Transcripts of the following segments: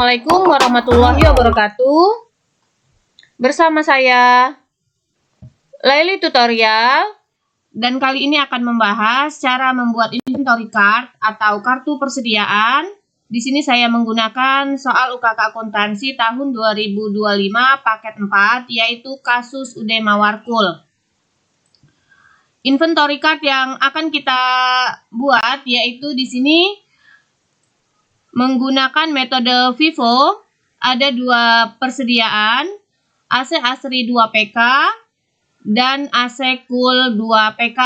Assalamualaikum warahmatullahi wabarakatuh. Bersama saya Laili Tutorial, dan kali ini akan membahas cara membuat inventory card atau kartu persediaan. Di sini saya menggunakan soal UKK Akuntansi tahun 2025 paket 4, yaitu kasus UD Mawarkul. Inventory card yang akan kita buat yaitu di sini menggunakan metode FIFO. Ada dua persediaan, AC Asri 2PK dan AC Cool 2PK.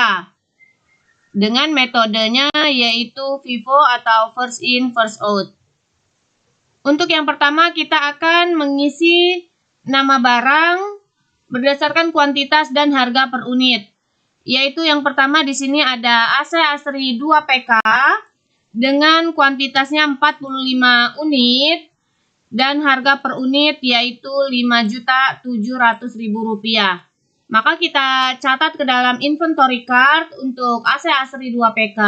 Dengan metodenya yaitu FIFO atau first in first out. Untuk yang pertama kita akan mengisi nama barang berdasarkan kuantitas dan harga per unit. Yaitu yang pertama di sini ada AC Asri 2PK dengan kuantitasnya 45 unit dan harga per unit yaitu Rp5.700.000. Maka kita catat ke dalam inventory card untuk AC Asri 2PK.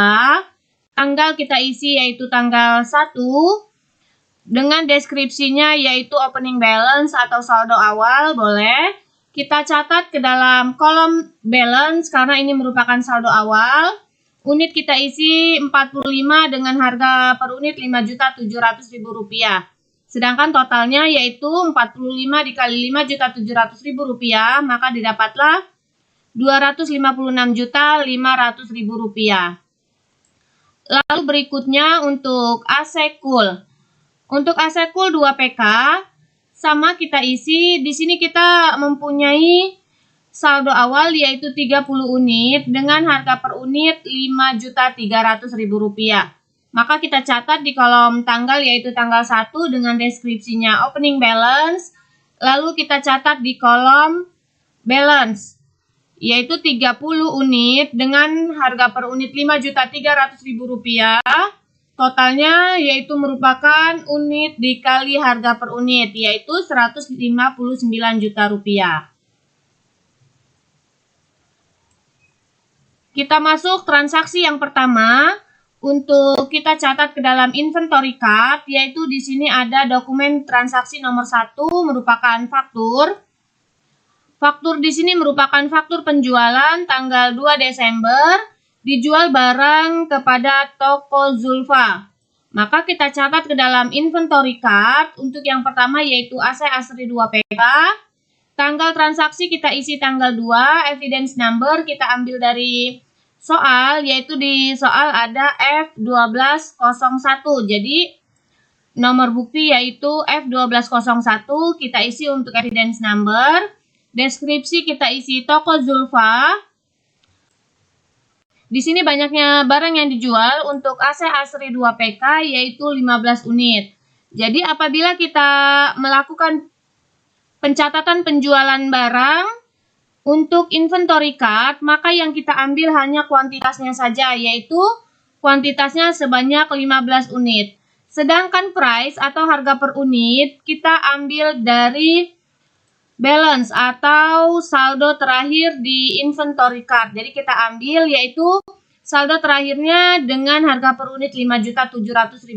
Tanggal kita isi yaitu tanggal 1 dengan deskripsinya yaitu opening balance atau saldo awal boleh. Kita catat ke dalam kolom balance karena ini merupakan saldo awal. Unit kita isi 45 dengan harga per unit Rp5.700.000. Sedangkan totalnya yaitu 45 dikali Rp5.700.000, maka didapatlah Rp256.500.000. Lalu berikutnya untuk AC Cool. Untuk AC Cool 2PK sama kita isi, di sini kita mempunyai saldo awal yaitu 30 unit dengan harga per unit Rp5.300.000. Maka kita catat di kolom tanggal yaitu tanggal 1 dengan deskripsinya opening balance. Lalu kita catat di kolom balance yaitu 30 unit dengan harga per unit Rp5.300.000. Totalnya yaitu merupakan unit dikali harga per unit yaitu Rp159 juta. Kita masuk transaksi yang pertama. Untuk kita catat ke dalam inventory card, yaitu di sini ada dokumen transaksi nomor 1 merupakan faktur. Faktur di sini merupakan faktur penjualan tanggal 2 Desember, dijual barang kepada toko Zulfa. Maka kita catat ke dalam inventory card untuk yang pertama yaitu AC Asri 2PK. Tanggal transaksi kita isi tanggal 2, evidence number kita ambil dari soal, yaitu di soal ada F1201. Jadi nomor bukti yaitu F1201 kita isi untuk evidence number. Deskripsi kita isi toko Zulfa. Di sini banyaknya barang yang dijual untuk AC Asri 2PK yaitu 15 unit. Jadi apabila kita melakukan pencatatan penjualan barang untuk inventory card, maka yang kita ambil hanya kuantitasnya saja, yaitu kuantitasnya sebanyak 15 unit. Sedangkan price atau harga per unit kita ambil dari balance atau saldo terakhir di inventory card. Jadi kita ambil yaitu saldo terakhirnya dengan harga per unit Rp5.700.000.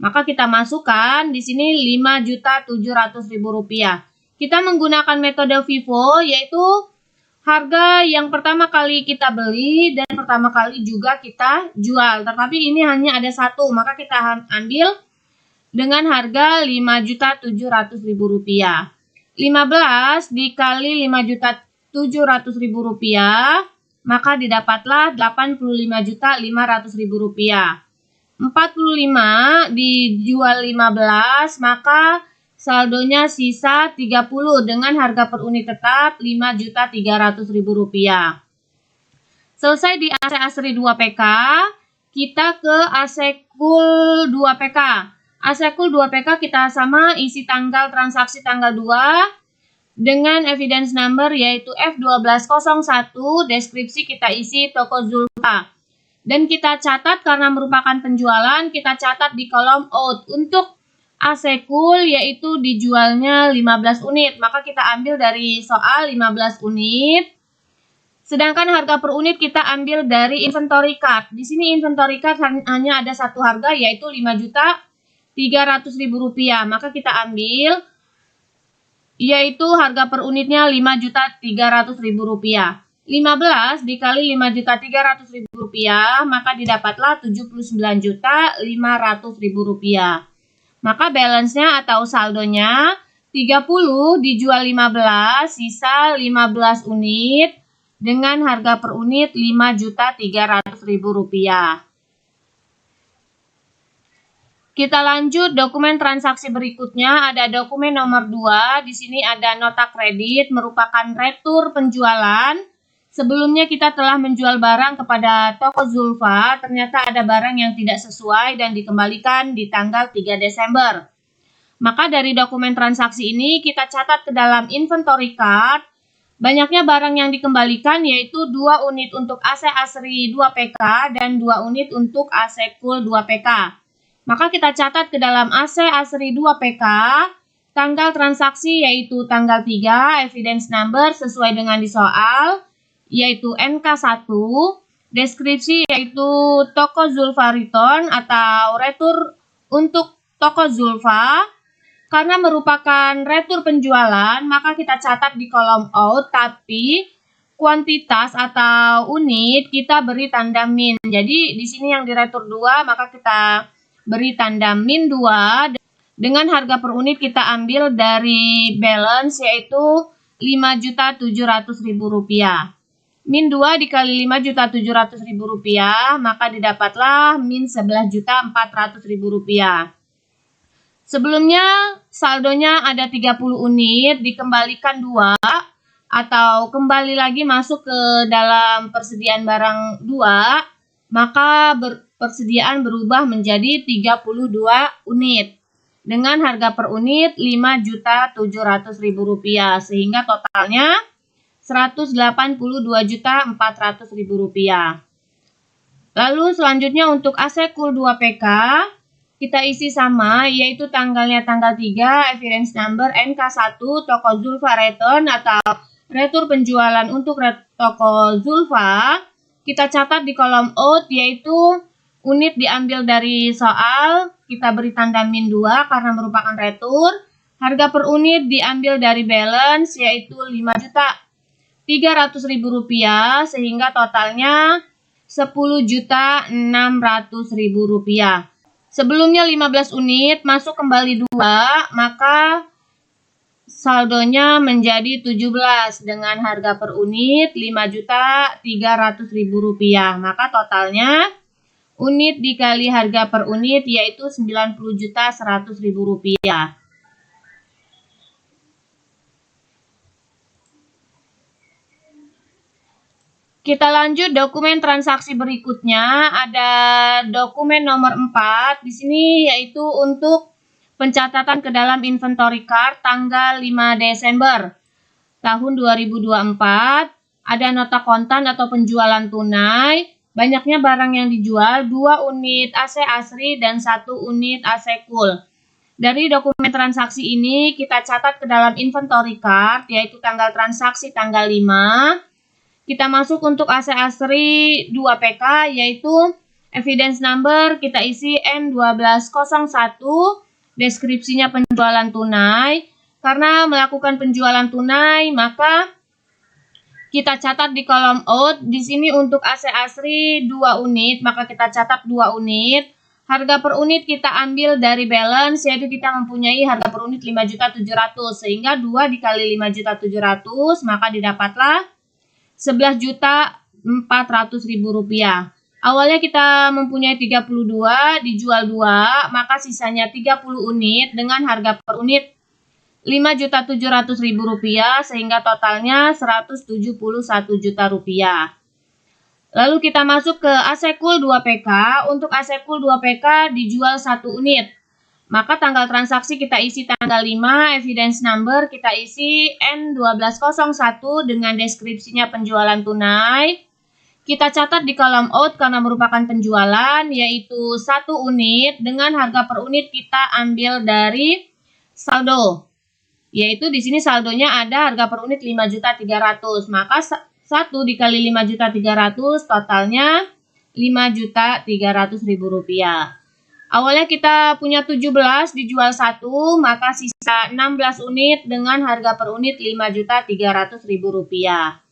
Maka kita masukkan di sini Rp5.700.000. Kita menggunakan metode FIFO, yaitu harga yang pertama kali kita beli dan pertama kali juga kita jual. Tetapi ini hanya ada satu, maka kita ambil dengan harga Rp5.700.000. 15 dikali Rp5.700.000, maka didapatlah Rp85.500.000. 45 dijual 15, maka saldonya sisa 30 dengan harga per unit tetap Rp5.300.000. Selesai di AC Asri 2PK, kita ke AC Cool 2PK. AC Cool 2PK kita sama isi tanggal transaksi tanggal 2 dengan evidence number yaitu F1201, deskripsi kita isi toko Zulfa. Dan kita catat karena merupakan penjualan, kita catat di kolom out. Untuk AC Cool yaitu dijualnya 15 unit, maka kita ambil dari soal 15 unit. Sedangkan harga per unit kita ambil dari inventory card. Di sini inventory card hanya ada satu harga yaitu Rp300.000, maka kita ambil yaitu harga per unitnya Rp5.300.000. 15 dikali Rp5.300.000, maka didapatlah Rp79.500.000. Maka balance-nya atau saldonya 30 dijual 15, sisa 15 unit dengan harga per unit Rp5.300.000. Kita lanjut dokumen transaksi berikutnya, ada dokumen nomor 2. Di sini ada nota kredit merupakan retur penjualan. Sebelumnya kita telah menjual barang kepada toko Zulfa, ternyata ada barang yang tidak sesuai dan dikembalikan di tanggal 3 Desember. Maka dari dokumen transaksi ini kita catat ke dalam inventory card. Banyaknya barang yang dikembalikan yaitu 2 unit untuk AC Asri 2 PK dan 2 unit untuk AC Cool 2 PK. Maka kita catat ke dalam AC Asri 2 PK, tanggal transaksi yaitu tanggal 3, evidence number sesuai dengan di soal, yaitu NK1, deskripsi yaitu toko Zulfa return atau retur untuk toko Zulfa. Karena merupakan retur penjualan, maka kita catat di kolom out, tapi kuantitas atau unit kita beri tanda min. Jadi di sini yang diretur 2, maka kita beri tanda min 2. Dengan harga per unit kita ambil dari balance yaitu Rp5.700.000. Min 2 dikali Rp5.700.000, maka didapatlah min Rp11.400.000. Sebelumnya saldonya ada 30 unit, dikembalikan 2 atau kembali lagi masuk ke dalam persediaan barang 2, maka persediaan berubah menjadi 32 unit dengan harga per unit Rp5.700.000 sehingga totalnya Rp182.400.000. Lalu selanjutnya untuk AC Cool 2 PK kita isi sama, yaitu tanggalnya tanggal 3, evidence number NK1 toko Zulfa return atau retur penjualan untuk toko Zulfa. Kita catat di kolom out yaitu unit diambil dari soal, kita beri tanda min 2 karena merupakan retur. Harga per unit diambil dari balance yaitu Rp5.300.000 sehingga totalnya Rp10.600.000. Sebelumnya 15 unit masuk kembali 2, maka saldonya menjadi 17 dengan harga per unit Rp5.300.000. Maka totalnya unit dikali harga per unit yaitu Rp90.100.000. Kita lanjut dokumen transaksi berikutnya, ada dokumen nomor 4. Di sini yaitu untuk pencatatan ke dalam inventory card tanggal 5 Desember tahun 2024. Ada nota kontan atau penjualan tunai. Banyaknya barang yang dijual 2 unit AC Asri dan 1 unit AC Cool. Dari dokumen transaksi ini kita catat ke dalam inventory card yaitu tanggal transaksi tanggal 5. Kita masuk untuk AC Asri 2 PK yaitu evidence number kita isi N1201, deskripsinya penjualan tunai. Karena melakukan penjualan tunai maka kita catat di kolom out. Di sini untuk AC Asri 2 unit maka kita catat 2 unit. Harga per unit kita ambil dari balance yaitu kita mempunyai harga per unit Rp5.700.000 sehingga 2 dikali Rp5.700.000 maka didapatlah Rp11.400.000. Awalnya kita mempunyai 32, dijual 2, maka sisanya 30 unit dengan harga per unit Rp5.700.000 sehingga totalnya Rp171 juta. Lalu kita masuk ke AC Cool 2 PK. Untuk AC Cool 2 PK dijual 1 unit. Maka tanggal transaksi kita isi tanggal 5, evidence number kita isi N1201 dengan deskripsinya penjualan tunai. Kita catat di kolom out karena merupakan penjualan yaitu 1 unit dengan harga per unit kita ambil dari saldo. Yaitu di sini saldonya ada harga per unit Rp5.300.000. Maka 1 dikali Rp5.300.000 totalnya Rp5.300.000. Awalnya kita punya 17, dijual 1, maka sisa 16 unit dengan harga per unit Rp5.300.000.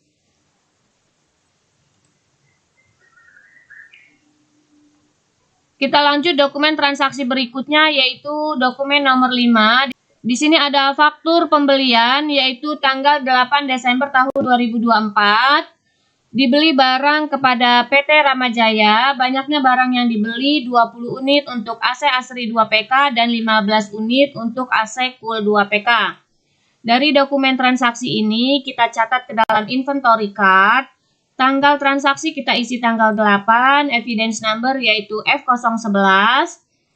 Kita lanjut dokumen transaksi berikutnya, yaitu dokumen nomor 5. Di sini ada faktur pembelian, yaitu tanggal 8 Desember tahun 2024. Dibeli barang kepada PT Ramajaya, banyaknya barang yang dibeli 20 unit untuk AC Asri 2PK dan 15 unit untuk AC Cool 2PK. Dari dokumen transaksi ini, kita catat ke dalam inventory card. Tanggal transaksi kita isi tanggal 8, evidence number yaitu F011,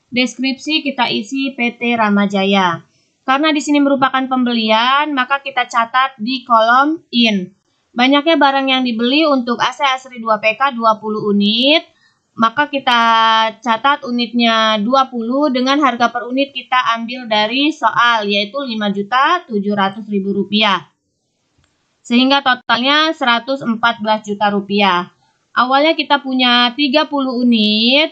deskripsi kita isi PT Ramajaya. Karena di sini merupakan pembelian, maka kita catat di kolom in. Banyaknya barang yang dibeli untuk AC Asri 2PK 20 unit, maka kita catat unitnya 20 dengan harga per unit kita ambil dari soal, yaitu Rp5.700.000. Sehingga totalnya Rp114 juta. Awalnya kita punya 30 unit,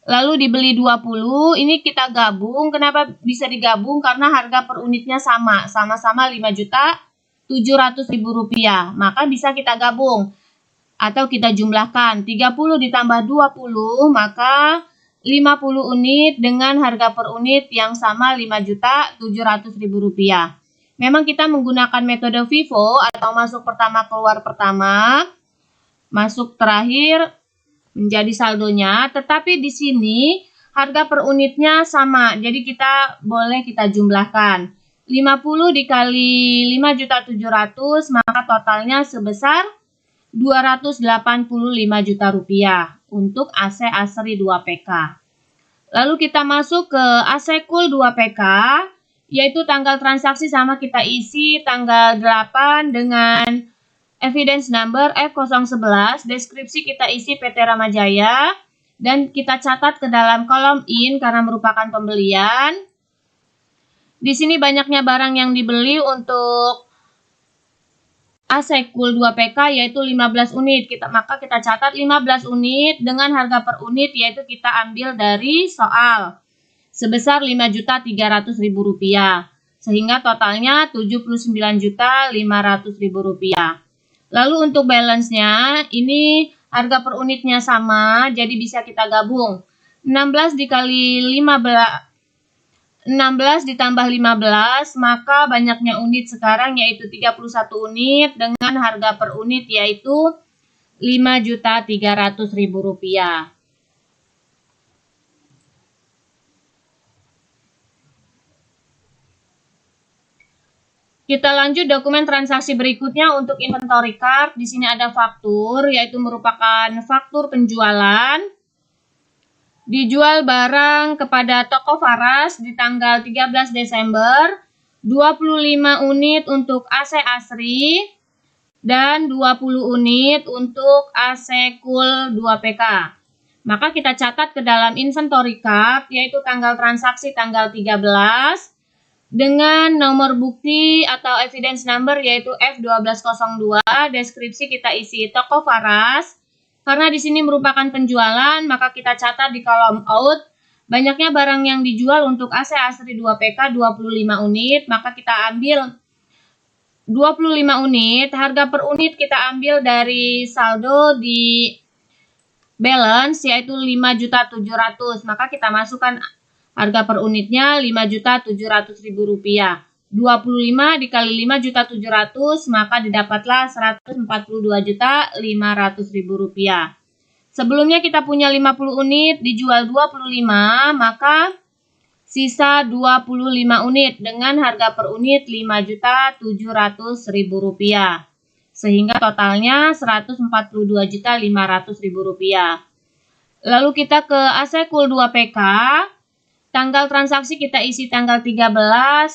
lalu dibeli 20, ini kita gabung. Kenapa bisa digabung? Karena harga per unitnya sama-sama Rp5.700.000. Maka bisa kita gabung atau kita jumlahkan. 30 ditambah 20, maka 50 unit dengan harga per unit yang sama Rp5.700.000. Memang kita menggunakan metode FIFO atau masuk pertama keluar pertama, masuk terakhir menjadi saldonya, tetapi di sini harga per unitnya sama, jadi kita jumlahkan. 50 dikali 5.700.000, maka totalnya sebesar Rp285 juta untuk AC Asri 2PK. Lalu kita masuk ke AC Cool 2PK, yaitu tanggal transaksi sama kita isi tanggal 8 dengan evidence number F011, deskripsi kita isi PT Ramajaya, dan kita catat ke dalam kolom in karena merupakan pembelian. Di sini banyaknya barang yang dibeli untuk AC Cool 2PK yaitu 15 unit. Maka kita catat 15 unit dengan harga per unit yaitu kita ambil dari soal sebesar Rp5.300.000. Sehingga totalnya Rp79.500.000. Lalu untuk balance-nya, ini harga per unitnya sama, jadi bisa kita gabung. 16 ditambah 15, maka banyaknya unit sekarang yaitu 31 unit dengan harga per unit yaitu Rp5.300.000. Kita lanjut dokumen transaksi berikutnya untuk inventory card. Di sini ada faktur, yaitu merupakan faktur penjualan. Dijual barang kepada toko Faras di tanggal 13 Desember, 25 unit untuk AC Asri, dan 20 unit untuk AC Cool 2PK. Maka kita catat ke dalam inventory card, yaitu tanggal transaksi tanggal 13, dengan nomor bukti atau evidence number yaitu F1202, deskripsi kita isi toko Faras. Karena di sini merupakan penjualan, maka kita catat di kolom out. Banyaknya barang yang dijual untuk AC Asri 2PK 25 unit, maka kita ambil 25 unit. Harga per unit kita ambil dari saldo di balance yaitu Rp5.700.000. Maka kita masukkan harga per unitnya Rp5.700.000. 25 dikali 5.700.000, maka didapatlah Rp142.500.000. Sebelumnya kita punya 50 unit, dijual 25, maka sisa 25 unit dengan harga per unit Rp5.700.000. Sehingga totalnya Rp142.500.000. Lalu kita ke AC Cool 2PK. Tanggal transaksi kita isi tanggal 13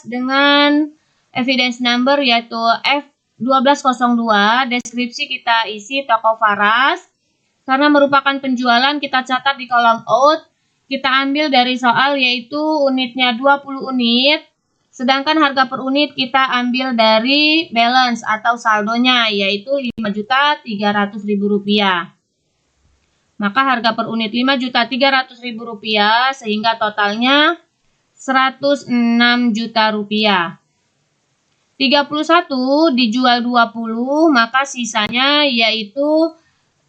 dengan evidence number yaitu F1202, deskripsi kita isi toko Faras. Karena merupakan penjualan, kita catat di kolom out. Kita ambil dari soal yaitu unitnya 20 unit, sedangkan harga per unit kita ambil dari balance atau saldonya yaitu Rp5.300.000. Maka harga per unit Rp5.300.000 sehingga totalnya Rp106 juta. 31 dijual 20, maka sisanya yaitu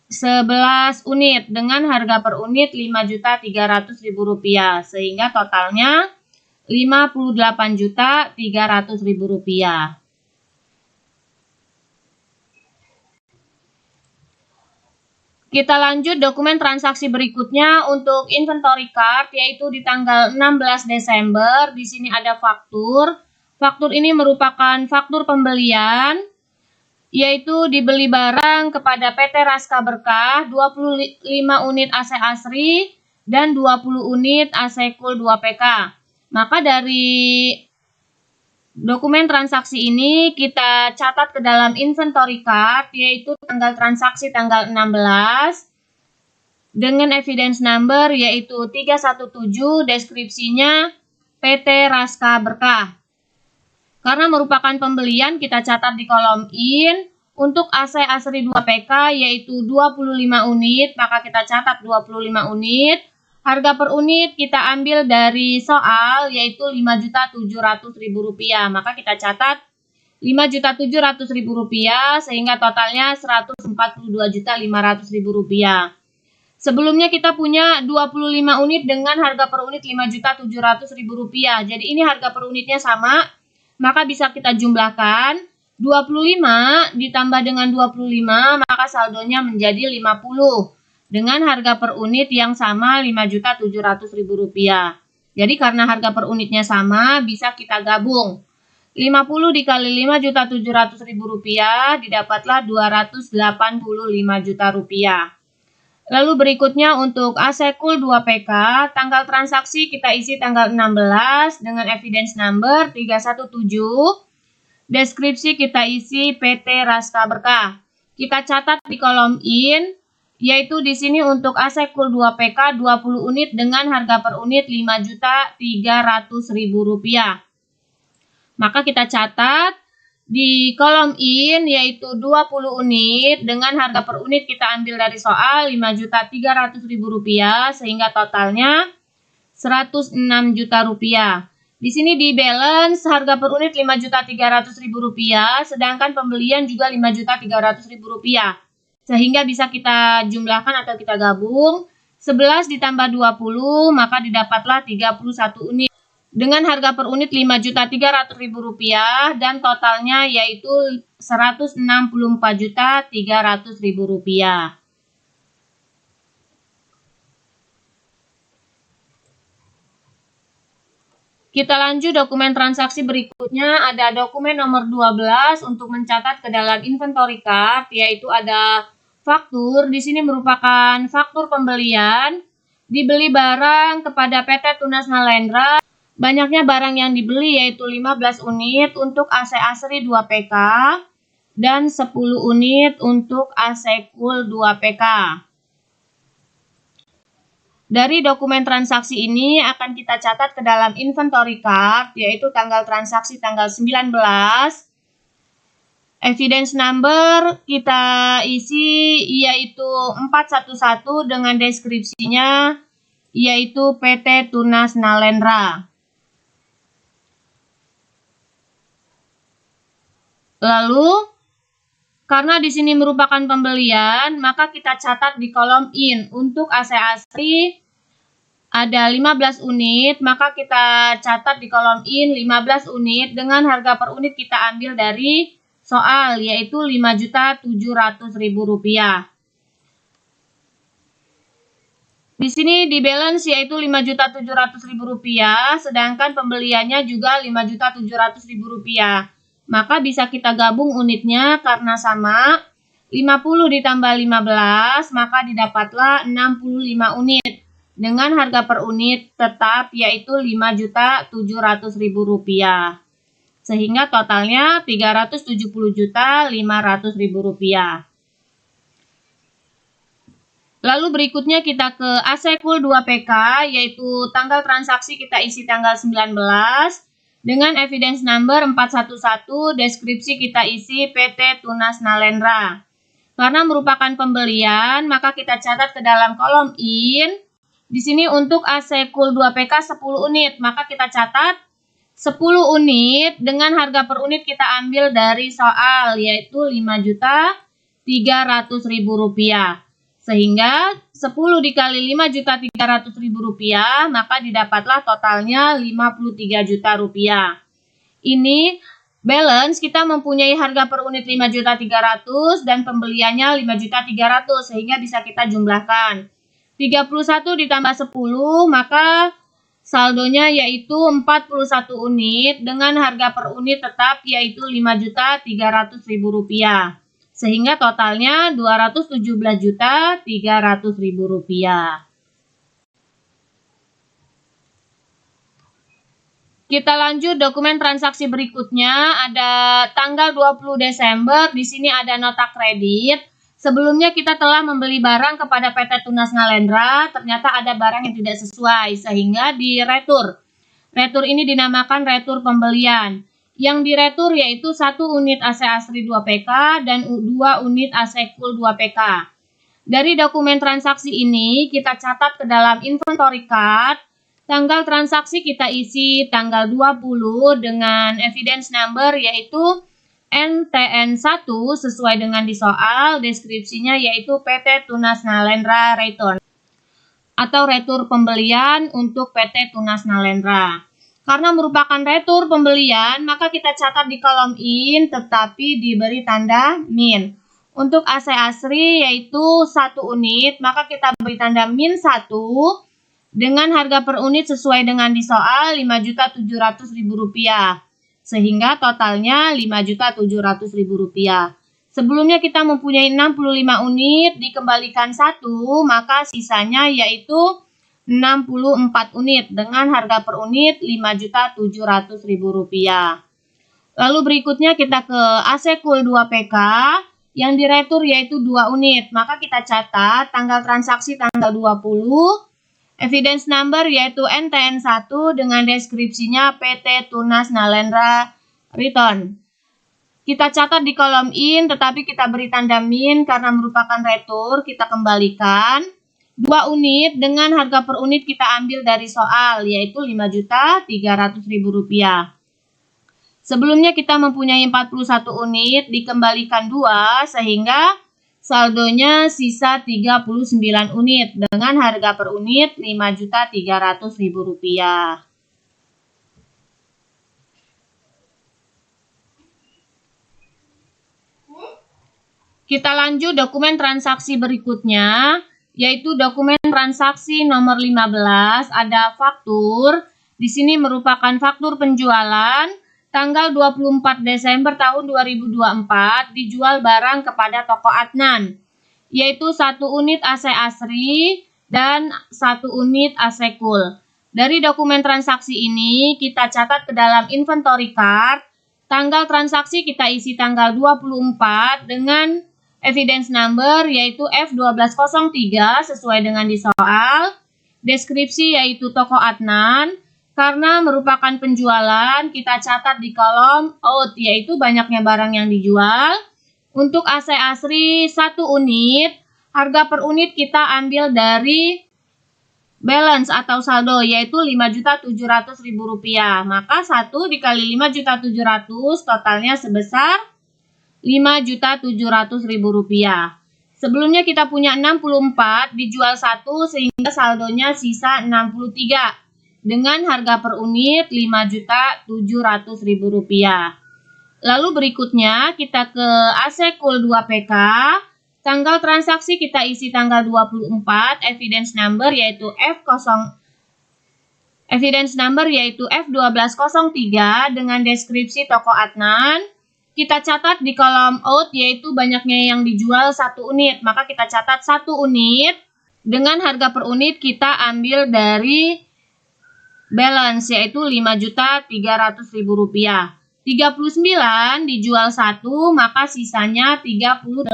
11 unit dengan harga per unit Rp5.300.000 sehingga totalnya Rp58.300.000. Kita lanjut dokumen transaksi berikutnya untuk inventory card, yaitu di tanggal 16 Desember. Di sini ada faktur. Faktur ini merupakan faktur pembelian, yaitu dibeli barang kepada PT Raska Berkah 25 unit AC Asri dan 20 unit AC Cool 2PK. Maka dari dokumen transaksi ini kita catat ke dalam inventory card, yaitu tanggal transaksi tanggal 16 dengan evidence number yaitu 317, deskripsinya PT Raska Berkah. Karena merupakan pembelian, kita catat di kolom in. Untuk AC Asri 2PK yaitu 25 unit, maka kita catat 25 unit. Harga per unit kita ambil dari soal yaitu Rp5.700.000, maka kita catat Rp5.700.000 sehingga totalnya Rp142.500.000. Sebelumnya kita punya 25 unit dengan harga per unit Rp5.700.000. Jadi ini harga per unitnya sama, maka bisa kita jumlahkan 25 ditambah dengan 25, maka saldonya menjadi 50 dengan harga per unit yang sama Rp5.700.000. Jadi karena harga per unitnya sama, bisa kita gabung. 50 dikali Rp5.700.000 didapatlah Rp285 juta. Lalu berikutnya untuk AC Cool 2PK, tanggal transaksi kita isi tanggal 16 dengan evidence number 317. Deskripsi kita isi PT Raska Berkah. Kita catat di kolom in, yaitu di sini untuk AC Cool 2PK 20 unit dengan harga per unit Rp5.300.000. Maka kita catat di kolom in yaitu 20 unit dengan harga per unit kita ambil dari soal Rp5.300.000 sehingga totalnya Rp106 juta. Di sini di balance harga per unit Rp5.300.000 sedangkan pembelian juga Rp5.300.000 sehingga bisa kita jumlahkan atau kita gabung. 11 ditambah 20 maka didapatlah 31 unit dengan harga per unit Rp5.300.000 dan totalnya yaitu Rp164.300.000. Kita lanjut dokumen transaksi berikutnya, ada dokumen nomor 12 untuk mencatat ke dalam inventory card, yaitu ada faktur. Di sini merupakan faktur pembelian, dibeli barang kepada PT Tunas Nalendra. Banyaknya barang yang dibeli yaitu 15 unit untuk AC Asri 2PK dan 10 unit untuk AC Cool 2PK. Dari dokumen transaksi ini akan kita catat ke dalam inventory card, yaitu tanggal transaksi tanggal 19. Evidence number kita isi yaitu 411 dengan deskripsinya yaitu PT Tunas Nalendra. Lalu karena di sini merupakan pembelian, maka kita catat di kolom in. Untuk AC Asri ada 15 unit, maka kita catat di kolom in 15 unit dengan harga per unit kita ambil dari soal yaitu Rp5.700.000. Di sini di balance yaitu Rp5.700.000, sedangkan pembeliannya juga Rp5.700.000. Maka bisa kita gabung unitnya karena sama. 50 ditambah 15 maka didapatlah 65 unit dengan harga per unit tetap yaitu Rp5.700.000. Sehingga totalnya Rp370.500.000. Lalu berikutnya kita ke AC Cool 2PK, yaitu tanggal transaksi kita isi tanggal 19. Dengan evidence number 411, deskripsi kita isi PT Tunas Nalendra. Karena merupakan pembelian, maka kita catat ke dalam kolom in. Di sini untuk AC Cool 2PK 10 unit, maka kita catat 10 unit dengan harga per unit kita ambil dari soal, yaitu Rp5.300.000. Sehingga 10 dikali Rp5.300.000, maka didapatlah totalnya Rp53 juta. Ini balance kita mempunyai harga per unit 5.300.000 dan pembeliannya 5.300.000, sehingga bisa kita jumlahkan. 31 ditambah 10, maka saldonya yaitu 41 unit dengan harga per unit tetap yaitu Rp5.300.000. Sehingga totalnya Rp217.300.000. Kita lanjut dokumen transaksi berikutnya, ada tanggal 20 Desember, di sini ada nota kredit. Sebelumnya kita telah membeli barang kepada PT Tunas Nalendra, ternyata ada barang yang tidak sesuai, sehingga diretur. Retur ini dinamakan retur pembelian. Yang diretur yaitu 1 unit AC Asri 2PK dan 2 unit AC Cool 2PK. Dari dokumen transaksi ini, kita catat ke dalam inventory card. Tanggal transaksi kita isi tanggal 20 dengan evidence number yaitu NTN1 sesuai dengan di soal, deskripsinya yaitu PT Tunas Nalendra Return atau retur pembelian untuk PT Tunas Nalendra. Karena merupakan retur pembelian, maka kita catat di kolom in tetapi diberi tanda min. Untuk AC Asri yaitu 1 unit, maka kita beri tanda min 1. Dengan harga per unit sesuai dengan di soal Rp5.700.000, sehingga totalnya Rp5.700.000. Sebelumnya kita mempunyai 65 unit, dikembalikan 1, maka sisanya yaitu 64 unit dengan harga per unit Rp5.700.000. Lalu berikutnya kita ke AC Cool 2PK yang diretur yaitu 2 unit, maka kita catat tanggal transaksi tanggal 20. Evidence number yaitu NTN1 dengan deskripsinya PT Tunas Nalendra Return. Kita catat di kolom in tetapi kita beri tanda min karena merupakan retur, kita kembalikan. 2 unit dengan harga per unit kita ambil dari soal yaitu Rp5.300.000. Sebelumnya kita mempunyai 41 unit, dikembalikan 2 sehingga saldonya sisa 39 unit dengan harga per unit Rp5.300.000. Kita lanjut dokumen transaksi berikutnya, yaitu dokumen transaksi nomor 15, ada faktur. Di sini merupakan faktur penjualan. Tanggal 24 Desember tahun 2024 dijual barang kepada toko Adnan, yaitu 1 unit AC Asri dan 1 unit AC Cool. Dari dokumen transaksi ini kita catat ke dalam inventory card. Tanggal transaksi kita isi tanggal 24 dengan evidence number yaitu F1203 sesuai dengan di soal. Deskripsi yaitu toko Adnan. Karena merupakan penjualan, kita catat di kolom out, yaitu banyaknya barang yang dijual. Untuk AC Asri 1 unit, harga per unit kita ambil dari balance atau saldo, yaitu Rp5.700.000. Maka 1 dikali Rp5.700.000 totalnya sebesar Rp5.700.000. Sebelumnya kita punya 64, dijual 1 sehingga saldonya sisa 63. Dengan harga per unit Rp5.700.000. Lalu berikutnya kita ke AC Cool 2PK. Tanggal transaksi kita isi tanggal 24, evidence number yaitu F1203 dengan deskripsi toko Adnan. Kita catat di kolom out yaitu banyaknya yang dijual 1 unit, maka kita catat 1 unit dengan harga per unit kita ambil dari balance yaitu Rp5.300.000. 39 dijual 1 maka sisanya 38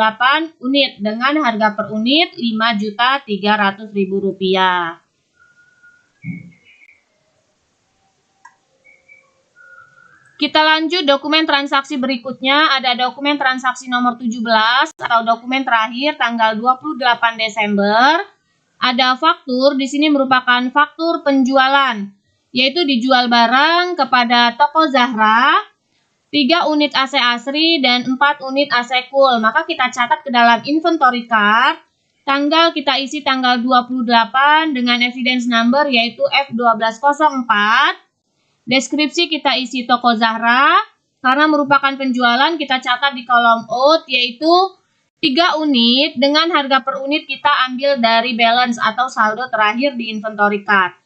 unit dengan harga per unit Rp5.300.000. Kita lanjut dokumen transaksi berikutnya, ada dokumen transaksi nomor 17 atau dokumen terakhir tanggal 28 Desember. Ada faktur, di sini merupakan faktur penjualan, yaitu dijual barang kepada toko Zahra, 3 unit AC Asri dan 4 unit AC Cool. Maka kita catat ke dalam inventory card. Tanggal kita isi tanggal 28 dengan evidence number yaitu F1204. Deskripsi kita isi toko Zahra. Karena merupakan penjualan kita catat di kolom out yaitu 3 unit dengan harga per unit kita ambil dari balance atau saldo terakhir di inventory card.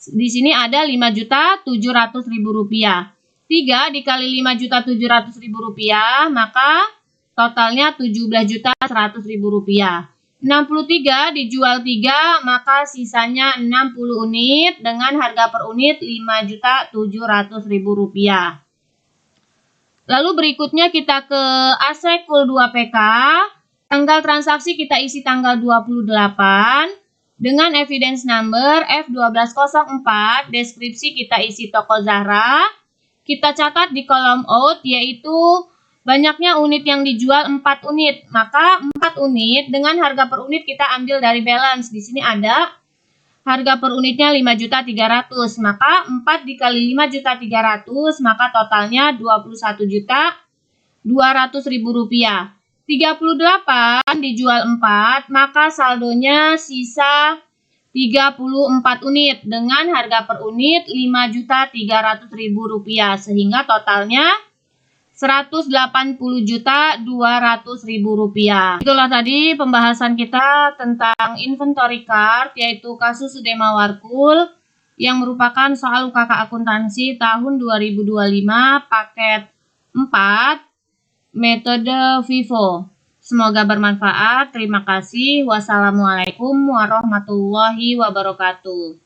Di sini ada Rp5.700.000. 3 dikali Rp5.700.000 maka totalnya Rp17.100.000. 63 dijual 3 maka sisanya 60 unit dengan harga per unit Rp5.700.000. Lalu berikutnya kita ke AC Cool 2 PK. Tanggal transaksi kita isi tanggal 28 dengan evidence number F1204. Deskripsi kita isi toko Zahra. Kita catat di kolom out yaitu banyaknya unit yang dijual 4 unit. Maka 4 unit dengan harga per unit kita ambil dari balance. Di sini ada harga per unitnya Rp5.300.000. Maka 4 dikali Rp5.300.000 maka totalnya Rp21.200.000. 38 dijual 4 maka saldonya sisa 34 unit dengan harga per unit Rp5.300.000 sehingga totalnya Rp180.200.000. Itulah tadi pembahasan kita tentang inventory card yaitu kasus Sudema Warkul yang merupakan soal UKK akuntansi tahun 2025 paket 4 metode FIFO. Semoga bermanfaat. Terima kasih. Wassalamualaikum warahmatullahi wabarakatuh.